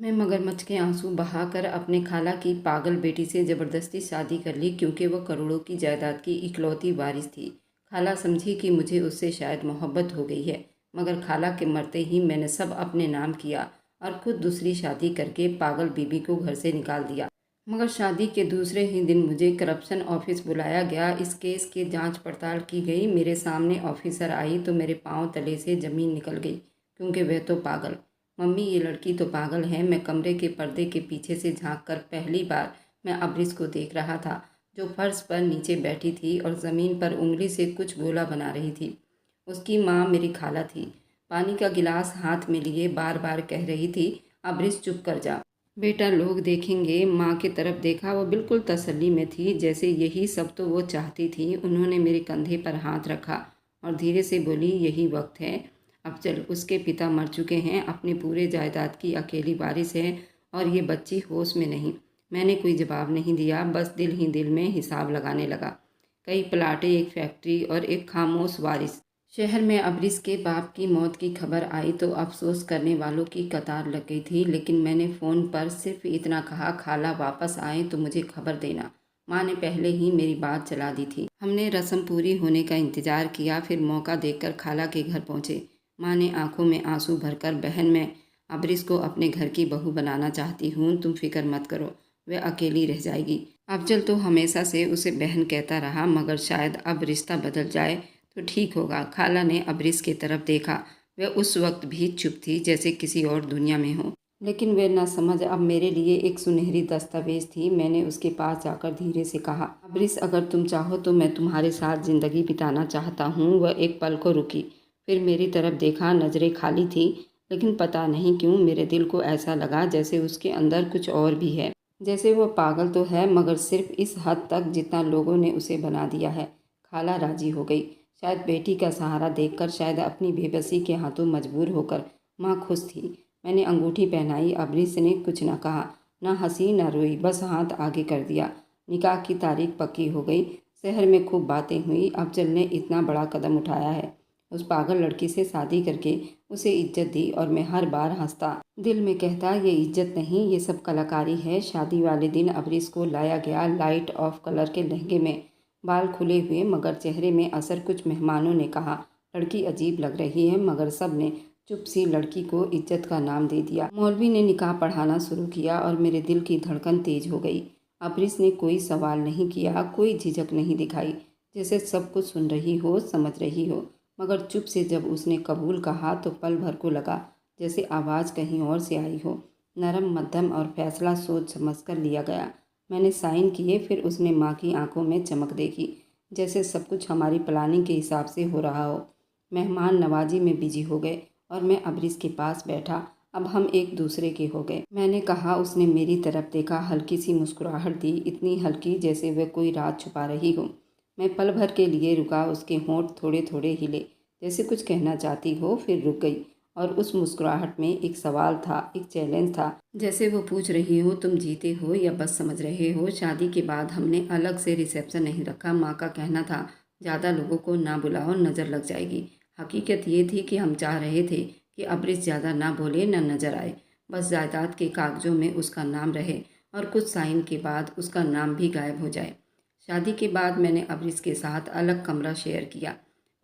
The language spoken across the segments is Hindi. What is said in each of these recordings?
मैं मगरमच्छ के आंसू बहाकर अपने खाला की पागल बेटी से ज़बरदस्ती शादी कर ली क्योंकि वह करोड़ों की जायदाद की इकलौती वारिस थी। खाला समझी कि मुझे उससे शायद मोहब्बत हो गई है, मगर खाला के मरते ही मैंने सब अपने नाम किया और खुद दूसरी शादी करके पागल बीबी को घर से निकाल दिया। मगर शादी के दूसरे ही दिन मुझे करप्शन ऑफिस बुलाया गया। इस केस की जांच पड़ताल की गई। मेरे सामने ऑफिसर आई तो मेरे पाँव तले से ज़मीन निकल गई, क्योंकि वह तो पागल। मम्मी, ये लड़की तो पागल है। मैं कमरे के पर्दे के पीछे से झांक कर पहली बार मैं अब्रिस को देख रहा था, जो फर्श पर नीचे बैठी थी और ज़मीन पर उंगली से कुछ गोला बना रही थी। उसकी माँ मेरी खाला थी। पानी का गिलास हाथ में लिए बार बार कह रही थी, अब्रिस चुप कर जा बेटा, लोग देखेंगे। माँ की तरफ देखा, वो बिल्कुल तसल्ली में थी, जैसे यही सब तो वो चाहती थी। उन्होंने मेरे कंधे पर हाथ रखा और धीरे से बोली, यही वक्त है, अब चल। उसके पिता मर चुके हैं, अपने पूरे जायदाद की अकेली वारिस है और ये बच्ची होश में नहीं। मैंने कोई जवाब नहीं दिया, बस दिल ही दिल में हिसाब लगाने लगा। कई प्लाटें, एक फैक्ट्री और एक खामोश वारिस। शहर में अब्रिस के बाप की मौत की खबर आई तो अफसोस करने वालों की कतार लग गई थी, लेकिन मैंने फ़ोन पर सिर्फ इतना कहा, खाला वापस आए तो मुझे खबर देना। माँ ने पहले ही मेरी बात चला दी थी। हमने रस्म पूरी होने का इंतज़ार किया, फिर मौका देखकर खाला के घर पहुँचे। माँ ने आंखों में आंसू भरकर, बहन, मैं अब्रिस को अपने घर की बहू बनाना चाहती हूँ, तुम फिक्र मत करो, वह अकेली रह जाएगी। अफजल तो हमेशा से उसे बहन कहता रहा, मगर शायद अब रिश्ता बदल जाए तो ठीक होगा। खाला ने अब्रिस की तरफ देखा। वह उस वक्त भी चुप थी, जैसे किसी और दुनिया में हो, लेकिन वह ना समझ अब मेरे लिए एक सुनहरी दस्तावेज थी। मैंने उसके पास जाकर धीरे से कहा, अब्रिस, अगर तुम चाहो तो मैं तुम्हारे साथ ज़िंदगी बिताना चाहता हूँ। वह एक पल को रुकी, फिर मेरी तरफ देखा। नज़रें खाली थी, लेकिन पता नहीं क्यों मेरे दिल को ऐसा लगा जैसे उसके अंदर कुछ और भी है। जैसे वो पागल तो है, मगर सिर्फ इस हद तक जितना लोगों ने उसे बना दिया है। खाला राजी हो गई, शायद बेटी का सहारा देखकर, शायद अपनी बेबसी के हाथों मजबूर होकर। माँ खुश थी। मैंने अंगूठी पहनाई। अब्रिस ने कुछ न कहा, न हंसी न रोई, बस हाथ आगे कर दिया। निकाह की तारीख पक्की हो गई। शहर में खूब बातें हुई। अफजल ने इतना बड़ा कदम उठाया है, उस पागल लड़की से शादी करके उसे इज्जत दी, और मैं हर बार हंसता, दिल में कहता, ये इज्जत नहीं, ये सब कलाकारी है। शादी वाले दिन अब्रिस को लाया गया लाइट ऑफ कलर के लहंगे में, बाल खुले हुए मगर चेहरे में असर। कुछ मेहमानों ने कहा, लड़की अजीब लग रही है, मगर सब ने चुप सी लड़की को इज्जत का नाम दे दिया। मौलवी ने निकाह पढ़ाना शुरू किया और मेरे दिल की धड़कन तेज हो गई। अब्रिस ने कोई सवाल नहीं किया, कोई झिझक नहीं दिखाई, जैसे सब कुछ सुन रही हो, समझ रही हो। मगर चुप से जब उसने कबूल कहा तो पल भर को लगा जैसे आवाज़ कहीं और से आई हो, नरम, मध्यम, और फैसला सोच समझ कर लिया गया। मैंने साइन किए, फिर उसने माँ की आंखों में चमक देखी, जैसे सब कुछ हमारी प्लानिंग के हिसाब से हो रहा हो। मेहमान नवाजी में बिजी हो गए और मैं अब्रिस के पास बैठा। अब हम एक दूसरे के हो गए। मैंने कहा, उसने मेरी तरफ देखा, हल्की सी मुस्कुराहट दी, इतनी हल्की जैसे वह कोई राज छुपा रही हो। मैं पल भर के लिए रुका, उसके होंठ थोड़े थोड़े हिले, जैसे कुछ कहना चाहती हो, फिर रुक गई। और उस मुस्कुराहट में एक सवाल था, एक चैलेंज था, जैसे वो पूछ रही हो, तुम जीते हो या बस समझ रहे हो। शादी के बाद हमने अलग से रिसेप्शन नहीं रखा। माँ का कहना था, ज़्यादा लोगों को ना बुलाओ, नज़र लग जाएगी। हकीकत ये थी कि हम चाह रहे थे कि अब्रिस ज़्यादा ना बोले, ना नज़र आए, बस जायदाद के कागजों में उसका नाम रहे और कुछ साइन के बाद उसका नाम भी गायब हो जाए। शादी के बाद मैंने अब्रिस के साथ अलग कमरा शेयर किया।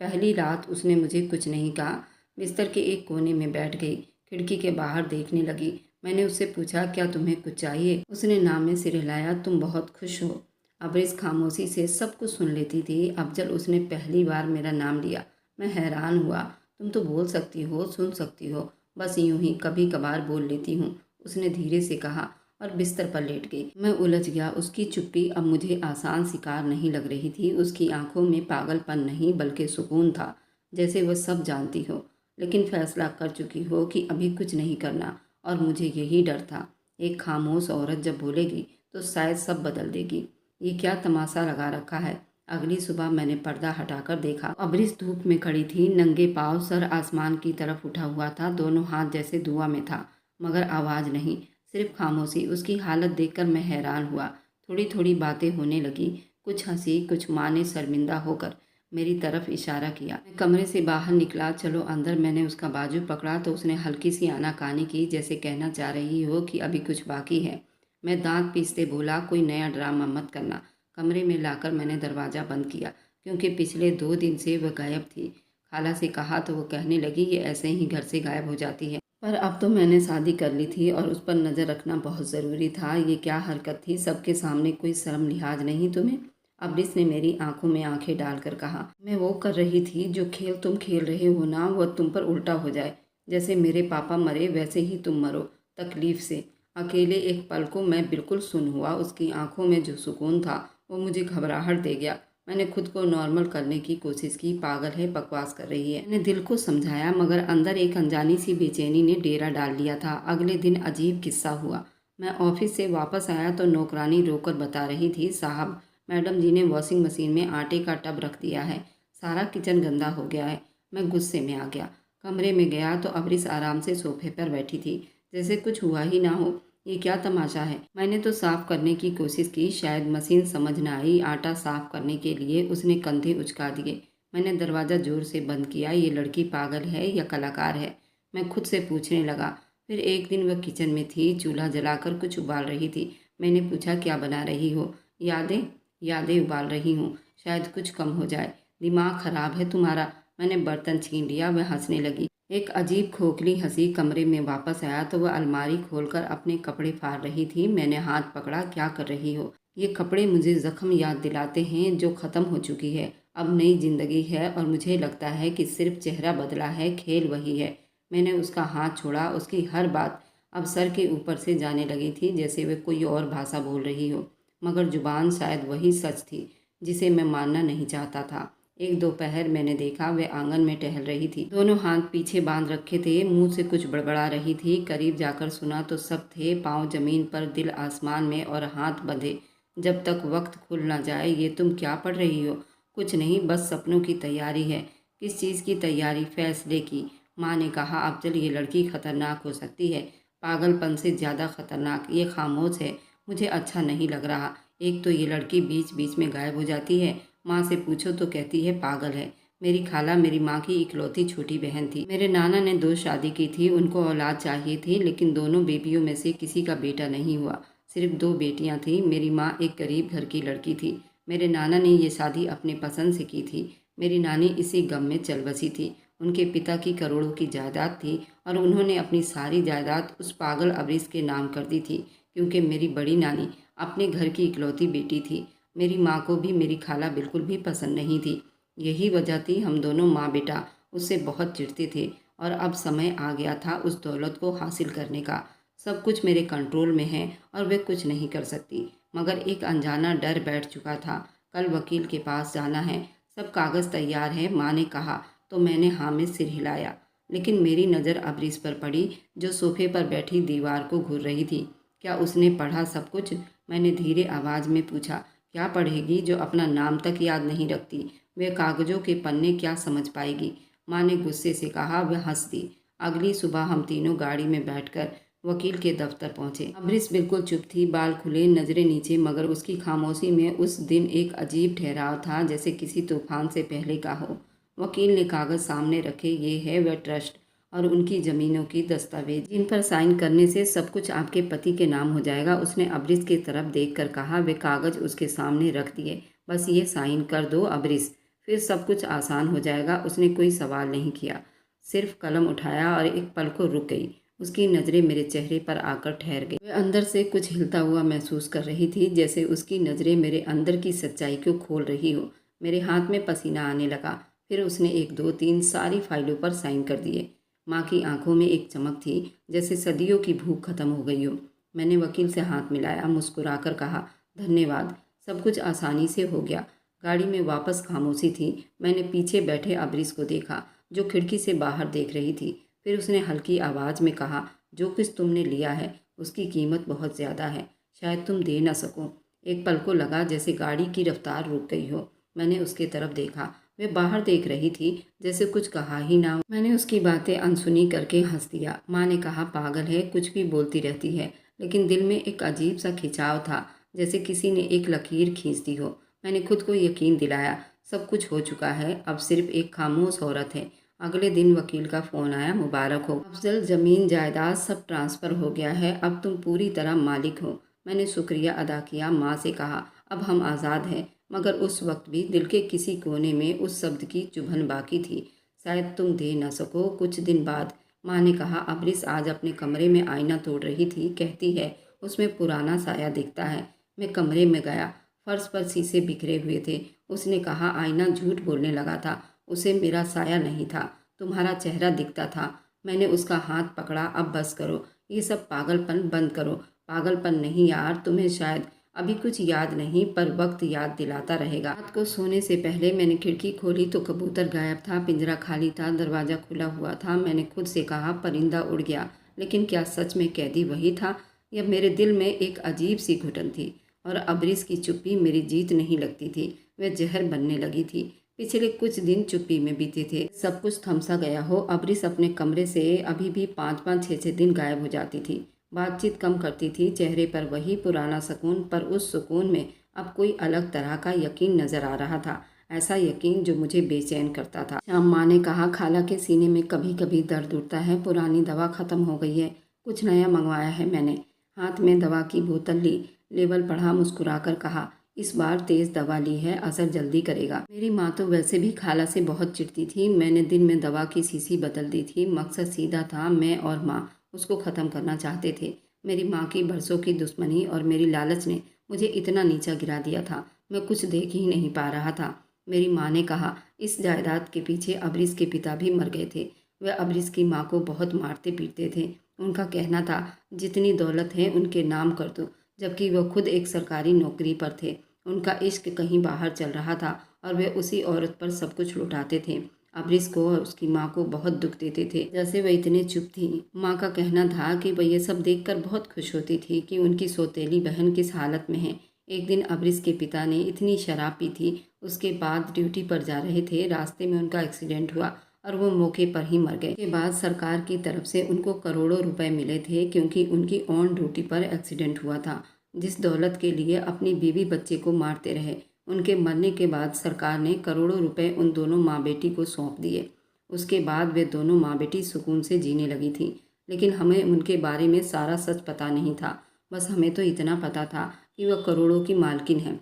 पहली रात उसने मुझे कुछ नहीं कहा। बिस्तर के एक कोने में बैठ गई, खिड़की के बाहर देखने लगी। मैंने उससे पूछा, क्या तुम्हें कुछ चाहिए? उसने नाम में सिर हिलाया, तुम बहुत खुश हो। अब्रिस खामोशी से सब कुछ सुन लेती थी। अब जब उसने पहली बार मेरा नाम लिया, मैं हैरान हुआ। तुम तो बोल सकती हो, सुन सकती हो, बस यूं ही कभी कभार बोल लेती हूँ, उसने धीरे से कहा, और बिस्तर पर लेट गई। मैं उलझ गया। उसकी चुप्पी अब मुझे आसान शिकार नहीं लग रही थी। उसकी आंखों में पागलपन नहीं, बल्कि सुकून था, जैसे वह सब जानती हो, लेकिन फैसला कर चुकी हो कि अभी कुछ नहीं करना। और मुझे यही डर था, एक खामोश औरत जब बोलेगी तो शायद सब बदल देगी। ये क्या तमाशा लगा रखा है। अगली सुबह मैंने पर्दा हटाकर देखा। अब्रिस धूप में खड़ी थी, नंगे पाँव, सर आसमान की तरफ उठा हुआ था, दोनों हाथ जैसे दुआ में था, मगर आवाज़ नहीं, सिर्फ खामोशी। उसकी हालत देखकर मैं हैरान हुआ। थोड़ी थोड़ी बातें होने लगी, कुछ हंसी, कुछ माँ ने शर्मिंदा होकर मेरी तरफ इशारा किया। मैं कमरे से बाहर निकला, चलो अंदर। मैंने उसका बाजू पकड़ा तो उसने हल्की सी आनाकानी की, जैसे कहना चाह रही हो कि अभी कुछ बाकी है। मैं दांत पीसते बोला, कोई नया ड्रामा मत करना। कमरे में लाकर मैंने दरवाज़ा बंद किया, क्योंकि पिछले 2 दिन से वह गायब थी। खाला से कहा तो वो कहने लगी ये ऐसे ही घर से गायब हो जाती है। पर अब तो मैंने शादी कर ली थी और उस पर नज़र रखना बहुत ज़रूरी था। ये क्या हरकत थी? सबके सामने कोई शर्म लिहाज नहीं तुम्हें? अब्रिस ने मेरी आंखों में आंखें डालकर कहा, मैं वो कर रही थी जो खेल तुम खेल रहे हो ना, वह तुम पर उल्टा हो जाए। जैसे मेरे पापा मरे वैसे ही तुम मरो, तकलीफ से। अकेले एक पल को मैं बिल्कुल सुन्न हुआ। उसकी आंखों में जो सुकून था वो मुझे घबराहट दे गया। मैंने खुद को नॉर्मल करने की कोशिश की। पागल है, बकवास कर रही है। मैंने दिल को समझाया, मगर अंदर एक अनजानी सी बेचैनी ने डेरा डाल लिया था। अगले दिन अजीब किस्सा हुआ। मैं ऑफिस से वापस आया तो नौकरानी रोकर बता रही थी, साहब मैडम जी ने वॉशिंग मशीन में आटे का टब रख दिया है, सारा किचन गंदा हो गया है। मैं गुस्से में आ गया। कमरे में गया तो अब्रिस आराम से सोफे पर बैठी थी, जैसे कुछ हुआ ही ना हो। ये क्या तमाशा है? मैंने तो साफ करने की कोशिश की, शायद मशीन समझ न आई। आटा साफ करने के लिए उसने कंधे उचका दिए। मैंने दरवाज़ा जोर से बंद किया। ये लड़की पागल है या कलाकार है? मैं खुद से पूछने लगा। फिर एक दिन वह किचन में थी, चूल्हा जलाकर कुछ उबाल रही थी। मैंने पूछा, क्या बना रही हो? यादें यादें उबाल रही हूँ, शायद कुछ कम हो जाए। दिमाग खराब है तुम्हारा। मैंने बर्तन छीन लिया। वह हंसने लगी। एक अजीब खोखली हंसी। कमरे में वापस आया तो वह अलमारी खोलकर अपने कपड़े फाड़ रही थी। मैंने हाथ पकड़ा, क्या कर रही हो? ये कपड़े मुझे जख्म याद दिलाते हैं जो ख़त्म हो चुकी है। अब नई जिंदगी है और मुझे लगता है कि सिर्फ चेहरा बदला है, खेल वही है। मैंने उसका हाथ छोड़ा। उसकी हर बात अब सर के ऊपर से जाने लगी थी, जैसे वह कोई और भाषा बोल रही हो, मगर जुबान शायद वही सच थी जिसे मैं मानना नहीं चाहता था। एक दोपहर मैंने देखा, वह आंगन में टहल रही थी। दोनों हाथ पीछे बांध रखे थे, मुंह से कुछ बड़बड़ा रही थी। करीब जाकर सुना तो सब थे, पाँव जमीन पर, दिल आसमान में और हाथ बंधे। जब तक वक्त खुल ना जाए। ये तुम क्या पढ़ रही हो? कुछ नहीं, बस सपनों की तैयारी है। किस चीज़ की तैयारी? फैसले की। माँ ने कहा, अफजल ये लड़की खतरनाक हो सकती है, पागलपन से ज़्यादा खतरनाक। ये खामोश है, मुझे अच्छा नहीं लग रहा। एक तो ये लड़की बीच बीच में गायब हो जाती है। माँ से पूछो तो कहती है पागल है। मेरी खाला मेरी माँ की इकलौती छोटी बहन थी। मेरे नाना ने 2 शादी की थी। उनको औलाद चाहिए थी, लेकिन दोनों बेबियों में से किसी का बेटा नहीं हुआ। सिर्फ 2 बेटियां थीं। मेरी माँ एक गरीब घर की लड़की थी। मेरे नाना ने ये शादी अपने पसंद से की थी। मेरी नानी इसी गम में चल बसी थी। उनके पिता की करोड़ों की जायदाद थी और उन्होंने अपनी सारी जायदाद उस पागल अब्रिस के नाम कर दी थी, क्योंकि मेरी बड़ी नानी अपने घर की इकलौती बेटी थी। मेरी माँ को भी मेरी खाला बिल्कुल भी पसंद नहीं थी। यही वजह थी हम दोनों माँ बेटा उससे बहुत चिढ़ते थे और अब समय आ गया था उस दौलत को हासिल करने का। सब कुछ मेरे कंट्रोल में है और वे कुछ नहीं कर सकती, मगर एक अनजाना डर बैठ चुका था। कल वकील के पास जाना है, सब कागज़ तैयार है, माँ ने कहा। तो मैंने हाँ में सिर हिलाया, लेकिन मेरी नज़र अब्रिस पर पड़ी, जो सोफे पर बैठी दीवार को घूर रही थी। क्या उसने पढ़ा सब कुछ? मैंने धीरे आवाज़ में पूछा। क्या पढ़ेगी जो अपना नाम तक याद नहीं रखती? वे कागजों के पन्ने क्या समझ पाएगी? माँ ने गुस्से से कहा। वह हंस दी। अगली सुबह हम तीनों गाड़ी में बैठकर वकील के दफ्तर पहुंचे। अब्रिस बिल्कुल चुप थी, बाल खुले, नजरें नीचे, मगर उसकी खामोशी में उस दिन एक अजीब ठहराव था, जैसे किसी तूफान से पहले का हो। वकील ने कागज सामने रखे। ये है वह ट्रस्ट और उनकी ज़मीनों की दस्तावेज, जिन पर साइन करने से सब कुछ आपके पति के नाम हो जाएगा। उसने अब्रिस की तरफ देखकर कहा। वे कागज़ उसके सामने रख दिए। बस ये साइन कर दो अब्रिस, फिर सब कुछ आसान हो जाएगा। उसने कोई सवाल नहीं किया, सिर्फ कलम उठाया और एक पल को रुक गई। उसकी नज़रें मेरे चेहरे पर आकर ठहर गई। वह अंदर से कुछ हिलता हुआ महसूस कर रही थी, जैसे उसकी नज़रें मेरे अंदर की सच्चाई को खोल रही हो। मेरे हाथ में पसीना आने लगा। फिर उसने 1 2 3 सारी फाइलों पर साइन कर दिए। माँ की आंखों में एक चमक थी, जैसे सदियों की भूख खत्म हो गई हो। मैंने वकील से हाथ मिलाया, मुस्कुराकर कहा, धन्यवाद, सब कुछ आसानी से हो गया। गाड़ी में वापस खामोशी थी। मैंने पीछे बैठे अब्रिस को देखा, जो खिड़की से बाहर देख रही थी। फिर उसने हल्की आवाज़ में कहा, जो कुछ तुमने लिया है उसकी कीमत बहुत ज़्यादा है, शायद तुम दे ना सको। एक पल को लगा जैसे गाड़ी की रफ्तार रुक गई हो। मैंने उसके तरफ देखा। वे बाहर देख रही थी, जैसे कुछ कहा ही ना हो। मैंने उसकी बातें अनसुनी करके हंस दिया। माँ ने कहा, पागल है, कुछ भी बोलती रहती है, लेकिन दिल में एक अजीब सा खिंचाव था, जैसे किसी ने एक लकीर खींच दी हो। मैंने खुद को यकीन दिलाया, सब कुछ हो चुका है, अब सिर्फ एक खामोश औरत है। अगले दिन वकील का फ़ोन आया, मुबारक हो अफजल, ज़मीन जायदाद सब ट्रांसफ़र हो गया है, अब तुम पूरी तरह मालिक हो। मैंने शुक्रिया अदा किया। माँ से कहा, अब हम आज़ाद हैं। मगर उस वक्त भी दिल के किसी कोने में उस शब्द की चुभन बाकी थी, शायद तुम दे न सको। कुछ दिन बाद माँ ने कहा, अबरिस आज अपने कमरे में आईना तोड़ रही थी, कहती है उसमें पुराना साया दिखता है। मैं कमरे में गया, फर्श पर शीशे बिखरे हुए थे। उसने कहा, आईना झूठ बोलने लगा था, उसे मेरा साया नहीं था, तुम्हारा चेहरा दिखता था। मैंने उसका हाथ पकड़ा, अब बस करो, ये सब पागलपन बंद करो। पागलपन नहीं यार, तुम्हें शायद अभी कुछ याद नहीं, पर वक्त याद दिलाता रहेगा। रात को सोने से पहले मैंने खिड़की खोली तो कबूतर गायब था, पिंजरा खाली था, दरवाज़ा खुला हुआ था। मैंने खुद से कहा, परिंदा उड़ गया, लेकिन क्या सच में कैदी वही था या मेरे दिल में एक अजीब सी घुटन थी। और अबरिस की चुप्पी मेरी जीत नहीं लगती थी, वह जहर बनने लगी थी। पिछले कुछ दिन चुप्पी में बीते थे, सब कुछ थमसा गया हो। अबरिस अपने कमरे से अभी भी 5-5 6-6 दिन गायब हो जाती थी, बातचीत कम करती थी, चेहरे पर वही पुराना सुकून, पर उस सुकून में अब कोई अलग तरह का यकीन नजर आ रहा था, ऐसा यकीन जो मुझे बेचैन करता था। शाम माँ ने कहा, खाला के सीने में कभी कभी दर्द उठता है, पुरानी दवा खत्म हो गई है, कुछ नया मंगवाया है मैंने। हाथ में दवा की बोतल ली, लेबल पढ़ा, मुस्कुराकर कहा, इस बार तेज़ दवा ली है, असर जल्दी करेगा। मेरी माँ तो वैसे भी खाला से बहुत चिढ़ती थी। मैंने दिन में दवा की शीशी बदल दी थी, मकसद सीधा था, मैं और माँ उसको ख़त्म करना चाहते थे। मेरी माँ की बरसों की दुश्मनी और मेरी लालच ने मुझे इतना नीचा गिरा दिया था, मैं कुछ देख ही नहीं पा रहा था। मेरी माँ ने कहा, इस जायदाद के पीछे अबरिस के पिता भी मर गए थे। वह अबरिस की माँ को बहुत मारते पीटते थे। उनका कहना था, जितनी दौलत है उनके नाम कर दो, जबकि वह खुद एक सरकारी नौकरी पर थे। उनका इश्क कहीं बाहर चल रहा था और वे उसी औरत पर सब कुछ लुटाते थे। अबरिस को और उसकी माँ को बहुत दुख देते थे, जैसे वह इतने चुप थी। माँ का कहना था कि वह ये सब देखकर बहुत खुश होती थी कि उनकी सौतेली बहन किस हालत में है। एक दिन अबरिस के पिता ने इतनी शराब पी थी, उसके बाद ड्यूटी पर जा रहे थे, रास्ते में उनका एक्सीडेंट हुआ और वो मौके पर ही मर गए। के बाद सरकार की तरफ से उनको करोड़ों रुपए मिले थे, क्योंकि उनकी ऑन ड्यूटी पर एक्सीडेंट हुआ था। जिस दौलत के लिए अपनी बीवी बच्चे को मारते रहे, उनके मरने के बाद सरकार ने करोड़ों रुपए उन दोनों माँ बेटी को सौंप दिए। उसके बाद वे दोनों माँ बेटी सुकून से जीने लगी थी। लेकिन हमें उनके बारे में सारा सच पता नहीं था। बस हमें तो इतना पता था कि वह करोड़ों की मालकिन है।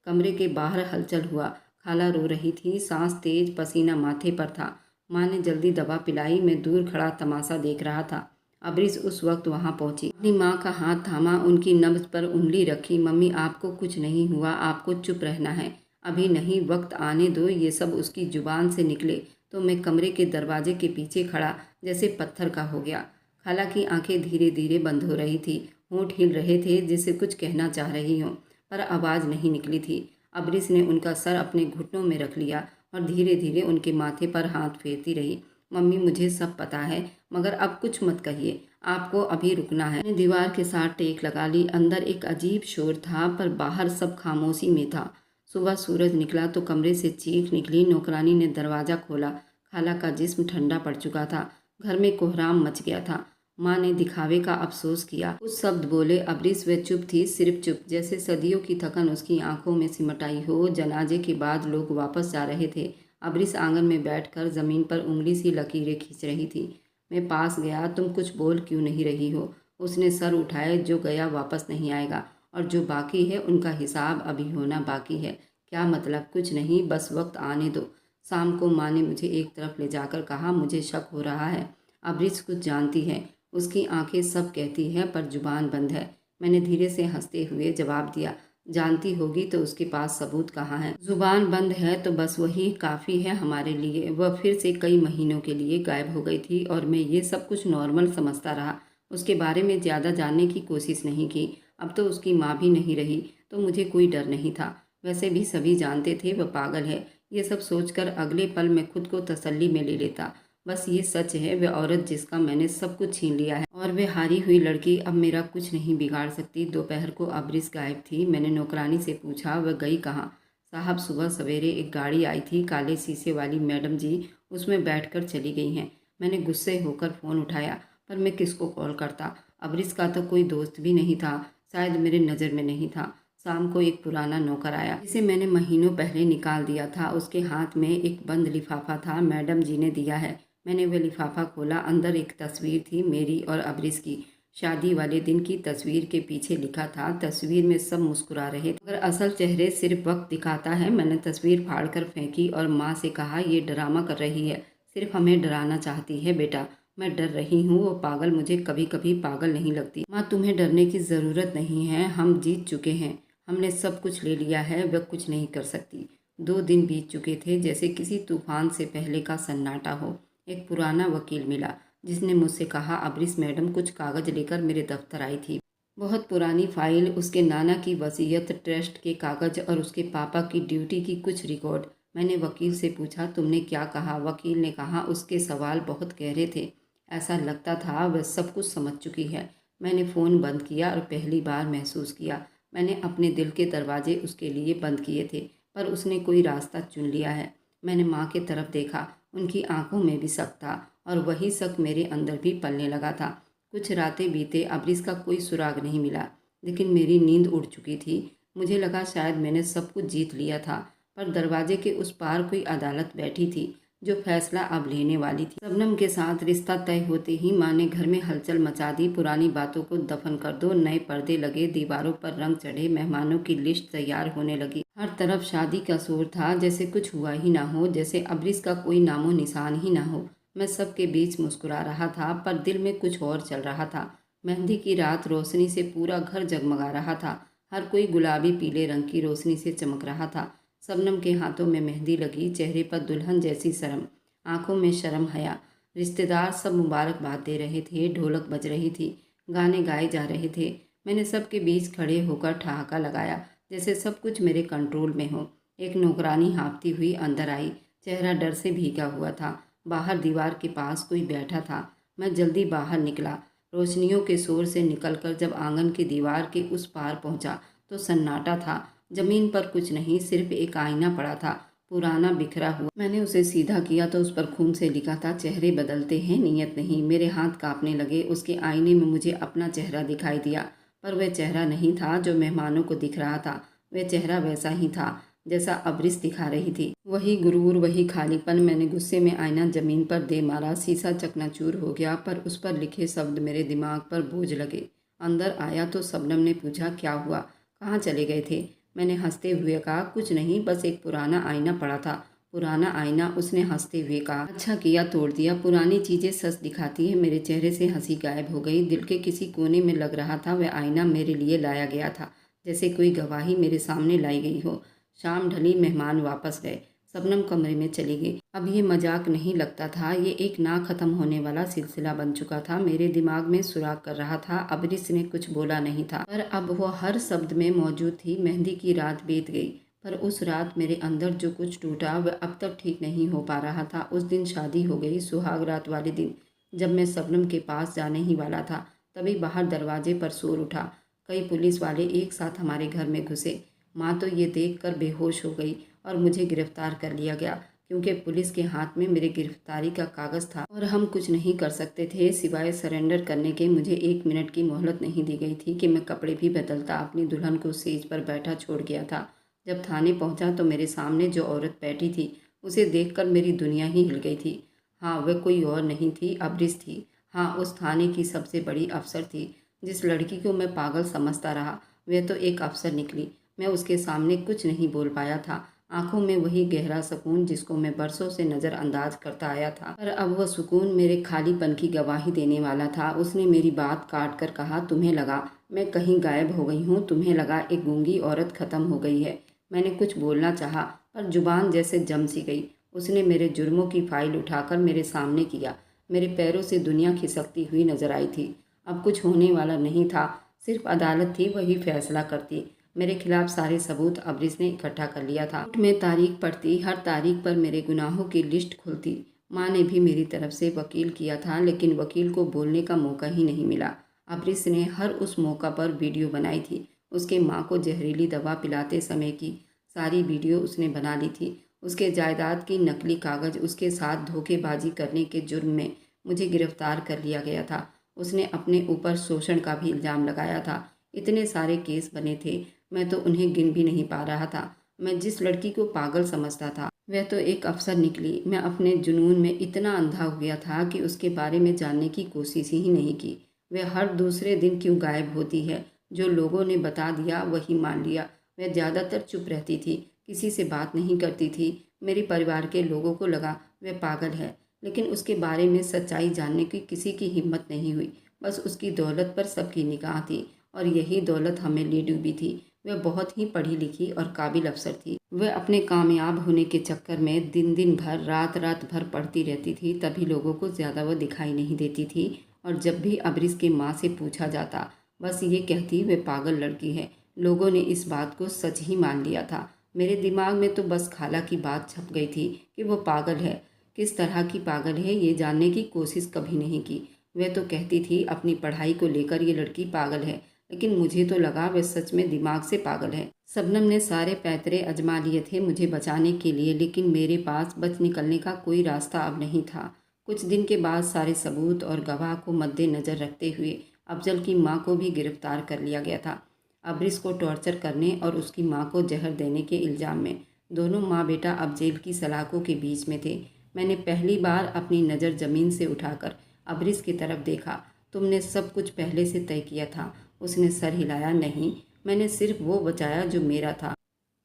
कमरे के बाहर हलचल हुआ, खाला रो रही थी, सांस तेज, पसीना माथे पर था। माँ ने जल्दी दवा पिलाई, मैं दूर खड़ा तमाशा देख रहा था। अबरिस उस वक्त वहाँ पहुँची, अपनी माँ का हाथ थामा, उनकी नब्ज पर उंगली रखी। मम्मी, आपको कुछ नहीं हुआ, आपको चुप रहना है, अभी नहीं, वक्त आने दो। ये सब उसकी जुबान से निकले तो मैं कमरे के दरवाजे के पीछे खड़ा जैसे पत्थर का हो गया। खाला की आंखें धीरे धीरे बंद हो रही थी, होंठ हिल रहे थे जैसे कुछ कहना चाह रही हो, पर आवाज़ नहीं निकली थी। अबरिस ने उनका सर अपने घुटनों में रख लिया और धीरे धीरे उनके माथे पर हाथ फेरती रही। मम्मी, मुझे सब पता है, मगर अब कुछ मत कहिए, आपको अभी रुकना है। मैंने दीवार के साथ टेक लगा ली। अंदर एक अजीब शोर था, पर बाहर सब खामोशी में था। सुबह सूरज निकला तो कमरे से चीख निकली। नौकरानी ने दरवाज़ा खोला। खाला का जिस्म ठंडा पड़ चुका था, घर में कोहराम मच गया था। माँ ने दिखावे का अफसोस किया, कुछ शब्द बोले। अबरिस वे चुप थी, सिर्फ चुप, जैसे सदियों की थकन उसकी आंखों में सिमट आई हो। जनाजे के बाद लोग वापस जा रहे थे। अबरिस आंगन में बैठकर ज़मीन पर उंगली सी लकीरें खींच रही थी। मैं पास गया, तुम कुछ बोल क्यों नहीं रही हो? उसने सर उठाए, जो गया वापस नहीं आएगा, और जो बाकी है उनका हिसाब अभी होना बाकी है। क्या मतलब? कुछ नहीं, बस वक्त आने दो। शाम को माँ ने मुझे एक तरफ ले जाकर कहा, मुझे शक हो रहा है, अबरिस कुछ जानती है, उसकी आंखें सब कहती हैं, पर जुबान बंद है। मैंने धीरे से हंसते हुए जवाब दिया, जानती होगी तो उसके पास सबूत कहाँ है? जुबान बंद है तो बस वही काफ़ी है हमारे लिए। वह फिर से कई महीनों के लिए गायब हो गई थी और मैं ये सब कुछ नॉर्मल समझता रहा। उसके बारे में ज़्यादा जानने की कोशिश नहीं की। अब तो उसकी माँ भी नहीं रही तो मुझे कोई डर नहीं था। वैसे भी सभी जानते थे वह पागल है। ये सब सोचकर अगले पल मैं खुद को तसल्ली में ले लेता। बस ये सच है, वह औरत जिसका मैंने सब कुछ छीन लिया है और वह हारी हुई लड़की अब मेरा कुछ नहीं बिगाड़ सकती। दोपहर को अबरिस गायब थी। मैंने नौकरानी से पूछा, वह गई कहाँ? साहब, सुबह सवेरे एक गाड़ी आई थी, काले शीशे वाली, मैडम जी उसमें बैठकर चली गई हैं। मैंने गुस्से होकर फ़ोन उठाया, पर मैं किसको कॉल करता? अबरिस का तो कोई दोस्त भी नहीं था, शायद मेरे नज़र में नहीं था। शाम को एक पुराना नौकर आया जिसे मैंने महीनों पहले निकाल दिया था। उसके हाथ में एक बंद लिफाफा था। मैडम जी ने दिया है। मैंने वह लिफाफा खोला। अंदर एक तस्वीर थी, मेरी और अब्रिस की। शादी वाले दिन की तस्वीर के पीछे लिखा था, तस्वीर में सब मुस्कुरा रहे थे मगर असल चेहरे सिर्फ वक्त दिखाता है। मैंने तस्वीर फाड़ कर फेंकी और माँ से कहा, ये ड्रामा कर रही है, सिर्फ हमें डराना चाहती है बेटा। मैं डर रही हूँ, वो पागल मुझे कभी कभी पागल नहीं लगती। माँ, तुम्हें डरने की ज़रूरत नहीं है, हम जीत चुके हैं। हमने सब कुछ ले लिया है, वह कुछ नहीं कर सकती। 2 दिन बीत चुके थे, जैसे किसी तूफान से पहले का सन्नाटा हो। एक पुराना वकील मिला जिसने मुझसे कहा, अब्रिस मैडम कुछ कागज़ लेकर मेरे दफ्तर आई थी। बहुत पुरानी फाइल, उसके नाना की वसीयत, ट्रस्ट के कागज़ और उसके पापा की ड्यूटी की कुछ रिकॉर्ड। मैंने वकील से पूछा, तुमने क्या कहा? वकील ने कहा, उसके सवाल बहुत गहरे थे। ऐसा लगता था वह सब कुछ समझ चुकी है। मैंने फ़ोन बंद किया और पहली बार महसूस किया मैंने अपने दिल के दरवाजे उसके लिए बंद किए थे, पर उसने कोई रास्ता चुन लिया है। मैंने माँ की तरफ देखा, उनकी आंखों में भी शक था और वही शक मेरे अंदर भी पलने लगा था। कुछ रातें बीते, अब्रिस का कोई सुराग नहीं मिला, लेकिन मेरी नींद उड़ चुकी थी। मुझे लगा शायद मैंने सब कुछ जीत लिया था, पर दरवाजे के उस पार कोई अदालत बैठी थी जो फैसला अब लेने वाली थी। शबनम के साथ रिश्ता तय होते ही माँ ने घर में हलचल मचा दी। पुरानी बातों को दफन कर दो, नए पर्दे लगे, दीवारों पर रंग चढ़े, मेहमानों की लिस्ट तैयार होने लगी। हर तरफ शादी का शोर था, जैसे कुछ हुआ ही ना हो, जैसे अब्रिस का कोई नामो निशान ही ना हो। मैं सबके बीच मुस्कुरा रहा था, पर दिल में कुछ और चल रहा था। मेहंदी की रात रोशनी से पूरा घर जगमगा रहा था। हर कोई गुलाबी पीले रंग की रोशनी से चमक रहा था। शबनम के हाथों में मेहंदी लगी, चेहरे पर दुल्हन जैसी शर्म, आंखों में शर्म हया। रिश्तेदार सब मुबारकबाद दे रहे थे, ढोलक बज रही थी, गाने गाए जा रहे थे। मैंने सबके बीच खड़े होकर ठहाका लगाया, जैसे सब कुछ मेरे कंट्रोल में हो। एक नौकरानी हाँफती हुई अंदर आई, चेहरा डर से भीगा हुआ था। बाहर दीवार के पास कोई बैठा था। मैं जल्दी बाहर निकला। रोशनियों के शोर से निकलकर जब आंगन की दीवार के उस पार पहुंचा तो सन्नाटा था। जमीन पर कुछ नहीं, सिर्फ एक आईना पड़ा था, पुराना बिखरा हुआ। मैंने उसे सीधा किया तो उस पर खून से लिखा था, चेहरे बदलते हैं, नियत नहीं। मेरे हाथ कांपने लगे। उसके आईने में मुझे अपना चेहरा दिखाई दिया, पर वह चेहरा नहीं था जो मेहमानों को दिख रहा था। वह चेहरा वैसा ही था जैसा अब्रिस दिखा रही थी। वही गुरूर, वही खालीपन। मैंने गुस्से में आईना जमीन पर दे मारा। शीशा चकनाचूर हो गया, पर उस पर लिखे शब्द मेरे दिमाग पर बोझ लगे। अंदर आया तो शबनम ने पूछा, क्या हुआ, कहाँ चले गए थे? मैंने हंसते हुए कहा, कुछ नहीं, बस एक पुराना आईना पड़ा था। पुराना आईना? उसने हंसते हुए कहा, अच्छा किया तोड़ दिया, पुरानी चीज़ें सच दिखाती है। मेरे चेहरे से हंसी गायब हो गई। दिल के किसी कोने में लग रहा था वह आईना मेरे लिए लाया गया था, जैसे कोई गवाही मेरे सामने लाई गई हो। शाम ढली, मेहमान वापस गए, शबनम कमरे में चली गई। अब ये मजाक नहीं लगता था, ये एक ना ख़त्म होने वाला सिलसिला बन चुका था। मेरे दिमाग में सुराग कर रहा था। अब्रिस ने कुछ बोला नहीं था, पर अब वो हर शब्द में मौजूद थी। मेहंदी की रात बीत गई, पर उस रात मेरे अंदर जो कुछ टूटा वह अब तक ठीक नहीं हो पा रहा था। उस दिन शादी हो गई, सुहाग रात वाले दिन, जब मैं शबनम के पास जाने ही वाला था, तभी बाहर दरवाजे पर शोर उठा। कई पुलिस वाले एक साथ हमारे घर में घुसे। माँ तो ये देखकर बेहोश हो गई और मुझे गिरफ्तार कर लिया गया, क्योंकि पुलिस के हाथ में मेरे गिरफ्तारी का कागज़ था और हम कुछ नहीं कर सकते थे सिवाय सरेंडर करने के। मुझे 1 मिनट की मोहलत नहीं दी गई थी कि मैं कपड़े भी बदलता। अपनी दुल्हन को सेज पर बैठा छोड़ गया था। जब थाने पहुंचा तो मेरे सामने जो औरत बैठी थी, उसे देखकर मेरी दुनिया ही हिल गई थी। हाँ, वह कोई और नहीं थी, अब्रिस थी। हाँ, उस थाने की सबसे बड़ी अफसर थी। जिस लड़की को मैं पागल समझता रहा, वह तो एक अफसर निकली। मैं उसके सामने कुछ नहीं बोल पाया था। आंखों में वही गहरा सुकून जिसको मैं बरसों से नज़रअंदाज करता आया था, पर अब वह सुकून मेरे खालीपन की गवाही देने वाला था। उसने मेरी बात काट कर कहा, तुम्हें लगा मैं कहीं गायब हो गई हूँ, तुम्हें लगा एक गूंगी औरत ख़त्म हो गई है। मैंने कुछ बोलना चाहा, पर जुबान जैसे जम सी गई। उसने मेरे जुर्मों की फाइल उठाकर मेरे सामने किया। मेरे पैरों से दुनिया खिसकती हुई नजर आई थी। अब कुछ होने वाला नहीं था, सिर्फ अदालत थी, वही फैसला करती। मेरे खिलाफ सारे सबूत अब्रिस ने इकट्ठा कर लिया था। कोर्ट में तारीख पड़ती, हर तारीख पर मेरे गुनाहों की लिस्ट खुलती। माँ ने भी मेरी तरफ से वकील किया था, लेकिन वकील को बोलने का मौका ही नहीं मिला। अब्रिस ने हर उस मौका पर वीडियो बनाई थी। उसके माँ को जहरीली दवा पिलाते समय की सारी वीडियो उसने बना ली थी। उसके जायदाद की नकली कागज, उसके साथ धोखेबाजी करने के जुर्म में मुझे गिरफ्तार कर लिया गया था। उसने अपने ऊपर शोषण का भी इल्ज़ाम लगाया था। इतने सारे केस बने थे, मैं तो उन्हें गिन भी नहीं पा रहा था। मैं जिस लड़की को पागल समझता था वह तो एक अफसर निकली। मैं अपने जुनून में इतना अंधा हो गया था कि उसके बारे में जानने की कोशिश ही नहीं की। वह हर दूसरे दिन क्यों गायब होती है? जो लोगों ने बता दिया वही मान लिया। वह ज़्यादातर चुप रहती थी, किसी से बात नहीं करती थी। मेरे परिवार के लोगों को लगा वह पागल है, लेकिन उसके बारे में सच्चाई जानने की किसी की हिम्मत नहीं हुई। बस उसकी दौलत पर सबकी निगाह थी और यही दौलत हमें ले डूबी थी। वह बहुत ही पढ़ी लिखी और काबिल अफसर थी। वह अपने कामयाब होने के चक्कर में दिन दिन भर रात रात भर पढ़ती रहती थी, तभी लोगों को ज़्यादा वह दिखाई नहीं देती थी। और जब भी अब्रिस की माँ से पूछा जाता बस ये कहती वह पागल लड़की है। लोगों ने इस बात को सच ही मान लिया था। मेरे दिमाग में तो बस खाला की बात छप गई थी कि वो पागल है। किस तरह की पागल है ये जानने की कोशिश कभी नहीं की। वह तो कहती थी अपनी पढ़ाई को लेकर ये लड़की पागल है, लेकिन मुझे तो लगा वह सच में दिमाग से पागल है। शबनम ने सारे पैतरे आजमा लिए थे मुझे बचाने के लिए, लेकिन मेरे पास बच निकलने का कोई रास्ता अब नहीं था। कुछ दिन के बाद सारे सबूत और गवाह को मद्देनज़र रखते हुए अफजल की माँ को भी गिरफ्तार कर लिया गया था, अब्रिस को टॉर्चर करने और उसकी माँ को जहर देने के इल्ज़ाम में। दोनों माँ बेटा अब जेल की सलाखों के बीच में थे। मैंने पहली बार अपनी नज़र ज़मीन से उठाकर अब्रिस की तरफ देखा। तुमने सब कुछ पहले से तय किया था? उसने सर हिलाया। नहीं, मैंने सिर्फ वो बचाया जो मेरा था।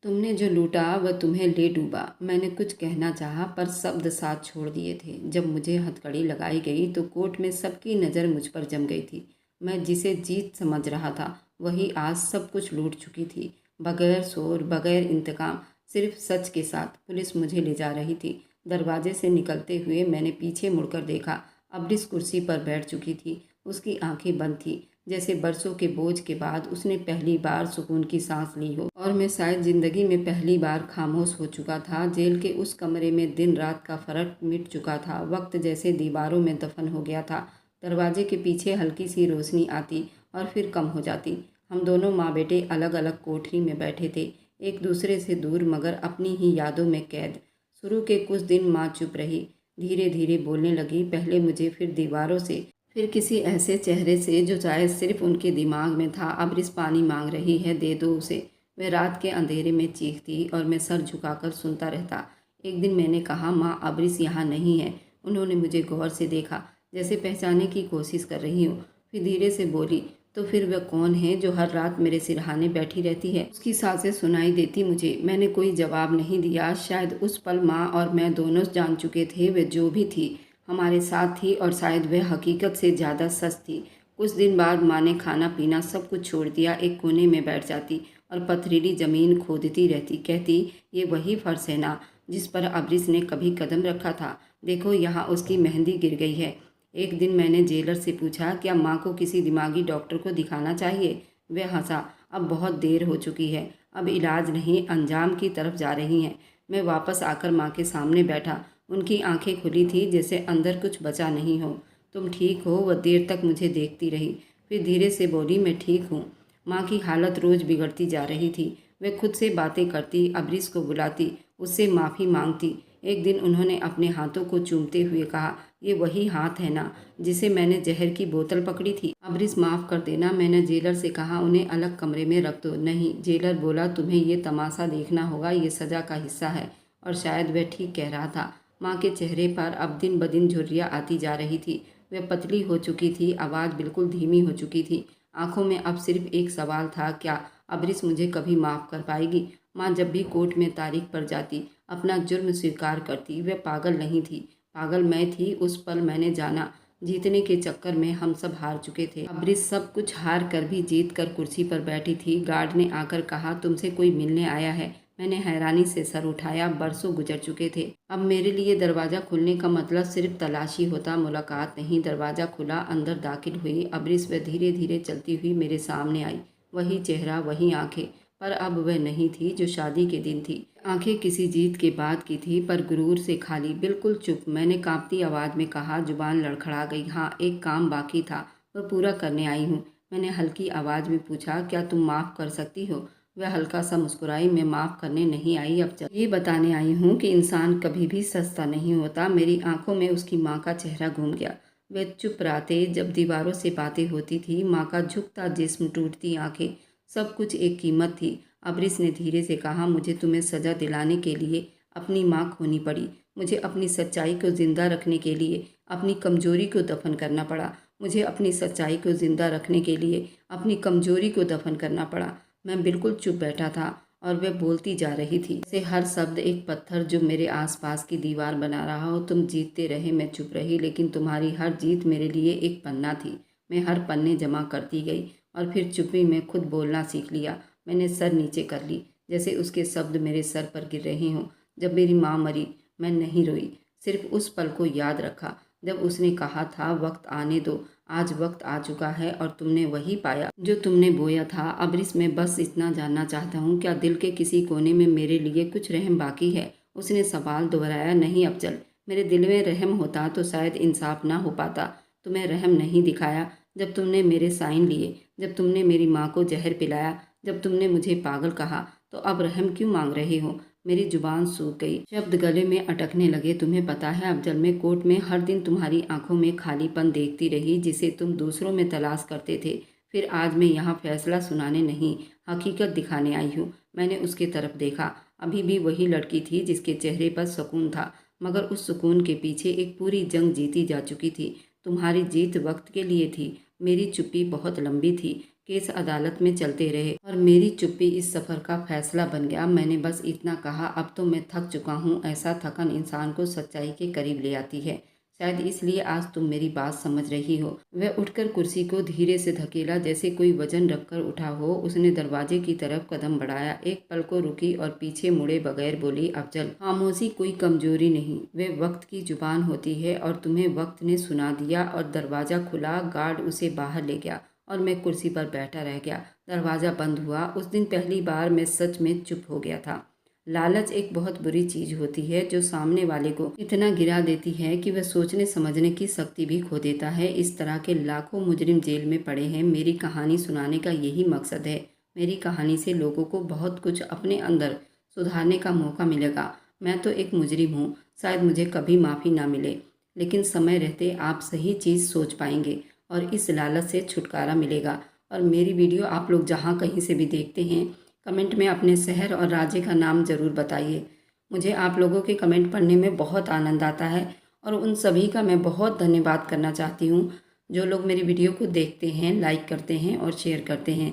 तुमने जो लूटा वह तुम्हें ले डूबा। मैंने कुछ कहना चाहा पर शब्द साथ छोड़ दिए थे। जब मुझे हथकड़ी लगाई गई तो कोर्ट में सबकी नज़र मुझ पर जम गई थी। मैं जिसे जीत समझ रहा था वही आज सब कुछ लूट चुकी थी। बगैर शोर, बगैर इंतकाम, सिर्फ सच के साथ पुलिस मुझे ले जा रही थी। दरवाजे से निकलते हुए मैंने पीछे मुड़कर देखा। अब्रिस कुर्सी पर बैठ चुकी थी। उसकी आंखें बंद थी, जैसे बरसों के बोझ के बाद उसने पहली बार सुकून की सांस ली हो। और मैं शायद ज़िंदगी में पहली बार खामोश हो चुका था। जेल के उस कमरे में दिन रात का फ़र्क मिट चुका था। वक्त जैसे दीवारों में दफन हो गया था। दरवाजे के पीछे हल्की सी रोशनी आती और फिर कम हो जाती। हम दोनों माँ बेटे अलग अलग कोठरी में बैठे थे, एक दूसरे से दूर मगर अपनी ही यादों में कैद। शुरू के कुछ दिन माँ चुप रही, धीरे धीरे बोलने लगी, पहले मुझे, फिर दीवारों से, फिर किसी ऐसे चेहरे से जो शायद सिर्फ उनके दिमाग में था। अब्रिस पानी मांग रही है, दे दो उसे। वह रात के अंधेरे में चीखती और मैं सर झुकाकर सुनता रहता। एक दिन मैंने कहा, माँ अब्रिस यहाँ नहीं है। उन्होंने मुझे गौर से देखा, जैसे पहचानने की कोशिश कर रही हूँ। फिर धीरे से बोली, तो फिर वह कौन है जो हर रात मेरे सिरहाने बैठी रहती है? उसकी सांसें सुनाई देती मुझे। मैंने कोई जवाब नहीं दिया। शायद उस पल माँ और मैं दोनों जान चुके थे वह जो भी थी हमारे साथ थी, और शायद वह हकीकत से ज़्यादा सच थी। कुछ दिन बाद माँ ने खाना पीना सब कुछ छोड़ दिया। एक कोने में बैठ जाती और पथरीली ज़मीन खोदती रहती। कहती, ये वही फर्श है ना जिस पर अब्रिस ने कभी कदम रखा था? देखो यहाँ उसकी मेहंदी गिर गई है। एक दिन मैंने जेलर से पूछा, क्या माँ को किसी दिमागी डॉक्टर को दिखाना चाहिए? वह हंसा। अब बहुत देर हो चुकी है, अब इलाज नहीं, अंजाम की तरफ जा रही हैं। मैं वापस आकर माँ के सामने बैठा। उनकी आंखें खुली थी, जैसे अंदर कुछ बचा नहीं हो। तुम ठीक हो? वह देर तक मुझे देखती रही, फिर धीरे से बोली, मैं ठीक हूँ। माँ की हालत रोज़ बिगड़ती जा रही थी। वह खुद से बातें करती, अब्रिस को बुलाती, उससे माफ़ी मांगती। एक दिन उन्होंने अपने हाथों को चूमते हुए कहा, ये वही हाथ है ना जिसे मैंने जहर की बोतल पकड़ी थी? अब्रिस, माफ़ कर देना। मैंने जेलर से कहा, उन्हें अलग कमरे में रख दो। नहीं, जेलर बोला, तुम्हें ये तमाशा देखना होगा, ये सज़ा का हिस्सा है। और शायद वह ठीक कह रहा था। माँ के चेहरे पर अब दिन ब दिन झुर्रियाँ आती जा रही थी। वह पतली हो चुकी थी, आवाज़ बिल्कुल धीमी हो चुकी थी। आंखों में अब सिर्फ एक सवाल था, क्या अब्रिस मुझे कभी माफ़ कर पाएगी? माँ जब भी कोर्ट में तारीख पर जाती अपना जुर्म स्वीकार करती। वह पागल नहीं थी, पागल मैं थी। उस पल मैंने जाना, जीतने के चक्कर में हम सब हार चुके थे। अब्रिस सब कुछ हार कर भी जीत कर कुर्सी पर बैठी थी। गार्ड ने आकर कहा, तुमसे कोई मिलने आया है। मैंने हैरानी से सर उठाया। बरसों गुजर चुके थे। अब मेरे लिए दरवाज़ा खुलने का मतलब सिर्फ तलाशी होता, मुलाकात नहीं। दरवाज़ा खुला, अंदर दाखिल हुई अब्रिस। वह धीरे धीरे चलती हुई मेरे सामने आई। वही चेहरा, वही आंखें, पर अब वह नहीं थी जो शादी के दिन थी। आंखें किसी जीत के बाद की थी, पर गुरूर से खाली, बिल्कुल चुप। मैंने कांपती आवाज़ में कहा, जुबान लड़खड़ा गई, हाँ, एक काम बाकी था, वह पूरा करने आई हूँ। मैंने हल्की आवाज़ में पूछा, क्या तुम माफ़ कर सकती हो? वह हल्का सा मुस्कुराई। मैं माफ़ करने नहीं आई, अब ये बताने आई हूँ कि इंसान कभी भी सस्ता नहीं होता। मेरी आंखों में उसकी माँ का चेहरा घूम गया। वे चुप रहते। जब दीवारों से बातें होती थी, माँ का झुकता जिस्म, टूटती आंखें, सब कुछ एक कीमत थी। अब्रिस ने धीरे से कहा, मुझे तुम्हें सज़ा दिलाने के लिए अपनी माँ खोनी पड़ी। मुझे अपनी सच्चाई को ज़िंदा रखने के लिए अपनी कमज़ोरी को दफन करना पड़ा। मुझे अपनी सच्चाई को ज़िंदा रखने के लिए अपनी कमज़ोरी को दफन करना पड़ा। मैं बिल्कुल चुप बैठा था और वह बोलती जा रही थी से हर शब्द एक पत्थर जो मेरे आसपास की दीवार बना रहा हो। तुम जीतते रहे, मैं चुप रही, लेकिन तुम्हारी हर जीत मेरे लिए एक पन्ना थी। मैं हर पन्ने जमा करती गई और फिर चुप्पी में खुद बोलना सीख लिया। मैंने सर नीचे कर ली, जैसे उसके शब्द मेरे सर पर गिर रहे हों। जब मेरी माँ मरी, मैं नहीं रोई, सिर्फ उस पल को याद रखा जब उसने कहा था, वक्त आने दो। आज वक्त आ चुका है और तुमने वही पाया जो तुमने बोया था। अब्रिस, मैं बस इतना जानना चाहता हूँ, क्या दिल के किसी कोने में मेरे लिए कुछ रहम बाकी है? उसने सवाल दोहराया। नहीं अफजल, मेरे दिल में रहम होता तो शायद इंसाफ ना हो पाता। तुम्हें रहम नहीं दिखाया जब तुमने मेरे साइन लिए, जब तुमने मेरी माँ को जहर पिलाया, जब तुमने मुझे पागल कहा, तो अब रहम क्यों मांग रहे हो? मेरी जुबान सूख गई, शब्द गले में अटकने लगे। तुम्हें पता है अफजल, मैं कोर्ट में हर दिन तुम्हारी आंखों में खालीपन देखती रही जिसे तुम दूसरों में तलाश करते थे। फिर आज मैं यहाँ फैसला सुनाने नहीं, हकीकत दिखाने आई हूँ। मैंने उसके तरफ देखा। अभी भी वही लड़की थी जिसके चेहरे पर सुकून था, मगर उस सुकून के पीछे एक पूरी जंग जीती जा चुकी थी। तुम्हारी जीत वक्त के लिए थी, मेरी चुप्पी बहुत लंबी थी। केस अदालत में चलते रहे और मेरी चुप्पी इस सफ़र का फैसला बन गया। मैंने बस इतना कहा, अब तो मैं थक चुका हूँ। ऐसा थकन इंसान को सच्चाई के करीब ले आती है। शायद इसलिए आज तुम मेरी बात समझ रही हो। वह उठकर कुर्सी को धीरे से धकेला, जैसे कोई वजन रखकर उठा हो। उसने दरवाजे की तरफ कदम बढ़ाया, एक पल को रुकी और पीछे मुड़े बगैर बोली, अफजल, खामोशी कोई कमजोरी नहीं, वे वक्त की जुबान होती है और तुम्हें वक्त ने सुना दिया। और दरवाज़ा खुला, गार्ड उसे बाहर ले गया और मैं कुर्सी पर बैठा रह गया। दरवाज़ा बंद हुआ। उस दिन पहली बार मैं सच में चुप हो गया था। लालच एक बहुत बुरी चीज़ होती है जो सामने वाले को इतना गिरा देती है कि वह सोचने समझने की शक्ति भी खो देता है। इस तरह के लाखों मुजरिम जेल में पड़े हैं। मेरी कहानी सुनाने का यही मकसद है। मेरी कहानी से लोगों को बहुत कुछ अपने अंदर सुधारने का मौका मिलेगा। मैं तो एक मुजरिम हूँ, शायद मुझे कभी माफ़ी ना मिले, लेकिन समय रहते आप सही चीज़ सोच पाएंगे और इस लालच से छुटकारा मिलेगा। और मेरी वीडियो आप लोग जहाँ कहीं से भी देखते हैं, कमेंट में अपने शहर और राज्य का नाम ज़रूर बताइए। मुझे आप लोगों के कमेंट पढ़ने में बहुत आनंद आता है और उन सभी का मैं बहुत धन्यवाद करना चाहती हूँ जो लोग मेरी वीडियो को देखते हैं, लाइक करते हैं और शेयर करते हैं।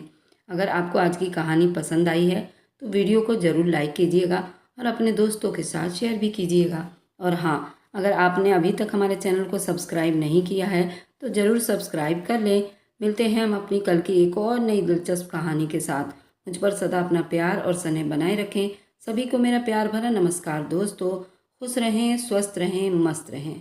अगर आपको आज की कहानी पसंद आई है तो वीडियो को ज़रूर लाइक कीजिएगा और अपने दोस्तों के साथ शेयर भी कीजिएगा। और हाँ, अगर आपने अभी तक हमारे चैनल को सब्सक्राइब नहीं किया है तो ज़रूर सब्सक्राइब कर लें। मिलते हैं हम अपनी कल की एक और नई दिलचस्प कहानी के साथ। मुझ पर सदा अपना प्यार और स्नेह बनाए रखें। सभी को मेरा प्यार भरा नमस्कार दोस्तों। खुश रहें, स्वस्थ रहें, मस्त रहें।